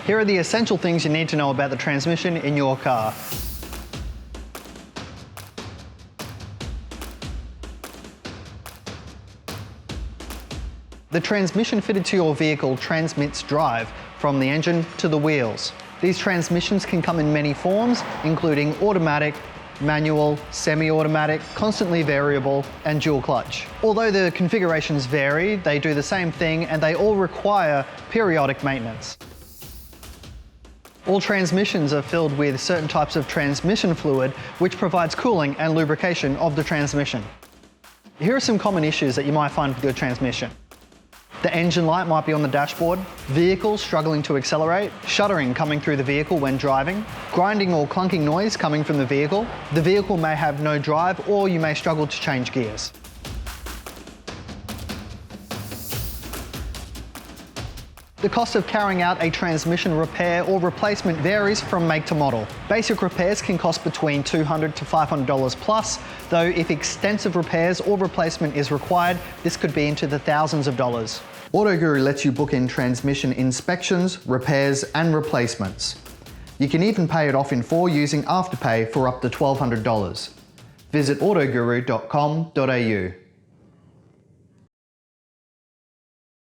Here are the essential things you need to know about the transmission in your car. The transmission fitted to your vehicle transmits drive from the engine to the wheels. These transmissions can come in many forms, including automatic, manual, semi-automatic, constantly variable, and dual clutch. Although the configurations vary, they do the same thing and they all require periodic maintenance. All transmissions are filled with certain types of transmission fluid, which provides cooling and lubrication of the transmission. Here are some common issues that you might find with your transmission. The engine light might be on the dashboard, vehicles struggling to accelerate, shuddering coming through the vehicle when driving, grinding or clunking noise coming from the vehicle may have no drive, or you may struggle to change gears. The cost of carrying out a transmission repair or replacement varies from make to model. Basic repairs can cost between $200 to $500 plus, though if extensive repairs or replacement is required, this could be into the thousands of dollars. AutoGuru lets you book in transmission inspections, repairs and replacements. You can even pay it off in full using Afterpay for up to $1,200. Visit autoguru.com.au.